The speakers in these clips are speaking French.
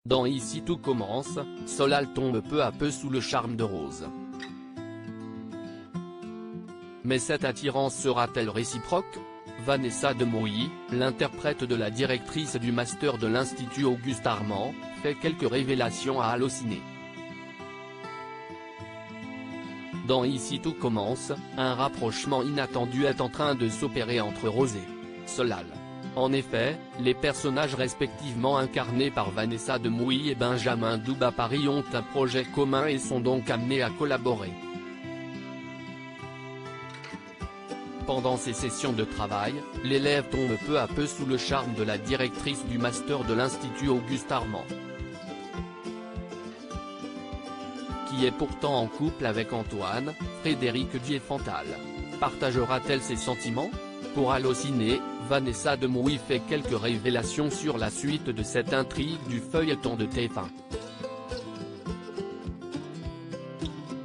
Dans Ici tout commence, Solal tombe peu à peu sous le charme de Rose. Mais cette attirance sera-t-elle réciproque? Vanessa Demouy, l'interprète de la directrice du master de l'Institut Auguste Armand, fait quelques révélations à Allociné. Dans Ici tout commence, un rapprochement inattendu est en train de s'opérer entre Rose et Solal. En effet, les personnages respectivement incarnés par Vanessa Demouy et Benjamin Doubapari ont un projet commun et sont donc amenés à collaborer. Pendant ces sessions de travail, l'élève tombe peu à peu sous le charme de la directrice du master de l'Institut Auguste Armand, qui est pourtant en couple avec Antoine, Frédéric Diefenthal. Partagera-t-elle ses sentiments? Pour Allociné, Vanessa Demouy fait quelques révélations sur la suite de cette intrigue du feuilleton de TF1.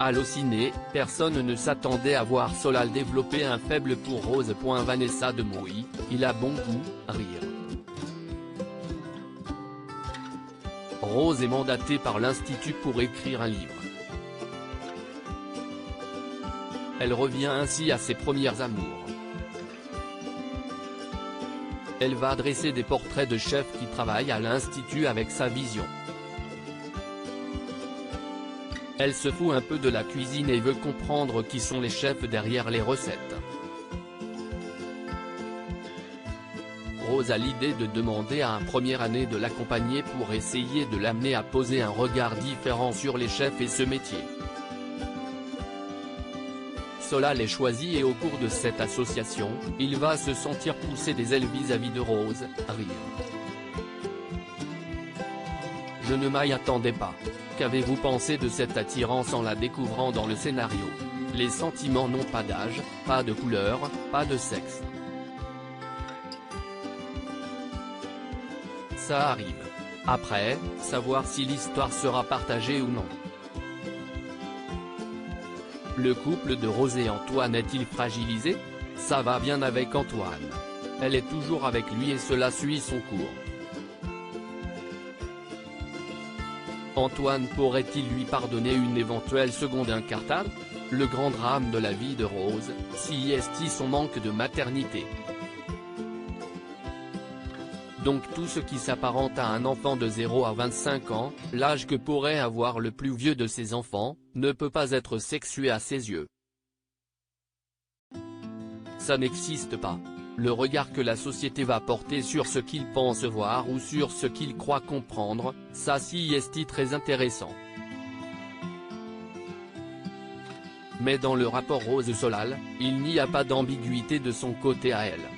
Allociné, personne ne s'attendait à voir Solal développer un faible pour Rose. Vanessa Demouy, il a bon goût, rire. Rose est mandatée par l'Institut pour écrire un livre. Elle revient ainsi à ses premières amours. Elle va dresser des portraits de chefs qui travaillent à l'Institut avec sa vision. Elle se fout un peu de la cuisine et veut comprendre qui sont les chefs derrière les recettes. Rose a l'idée de demander à un première année de l'accompagner pour essayer de l'amener à poser un regard différent sur les chefs et ce métier. Solal est choisi et au cours de cette association, il va se sentir pousser des ailes vis-à-vis de Rose, rire. Je ne m'y attendais pas. Qu'avez-vous pensé de cette attirance en la découvrant dans le scénario? Les sentiments n'ont pas d'âge, pas de couleur, pas de sexe. Ça arrive. Après, savoir si l'histoire sera partagée ou non. Le couple de Rose et Antoine est-il fragilisé? Ça va bien avec Antoine. Elle est toujours avec lui et cela suit son cours. Antoine pourrait-il lui pardonner une éventuelle seconde incartade? Le grand drame de la vie de Rose, si est son manque de maternité. Donc tout ce qui s'apparente à un enfant de 0 à 25 ans, l'âge que pourrait avoir le plus vieux de ses enfants, ne peut pas être sexué à ses yeux. Ça n'existe pas. Le regard que la société va porter sur ce qu'il pense voir ou sur ce qu'il croit comprendre, ça si est très intéressant. Mais dans le rapport Rose-Solal, il n'y a pas d'ambiguïté de son côté à elle.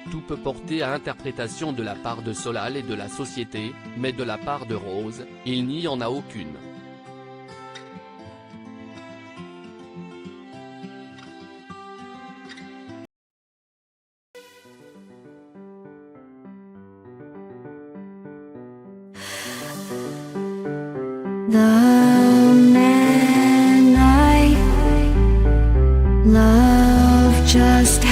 Tout peut porter à interprétation de la part de Solal et de la société, mais de la part de Rose, il n'y en a aucune. The man I love just